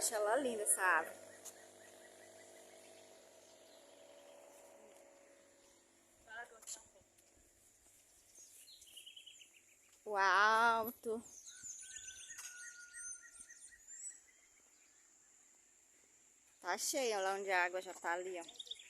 acho ela linda, essa árvore. O alto. Tá cheio, lá onde a água já tá ali, ó.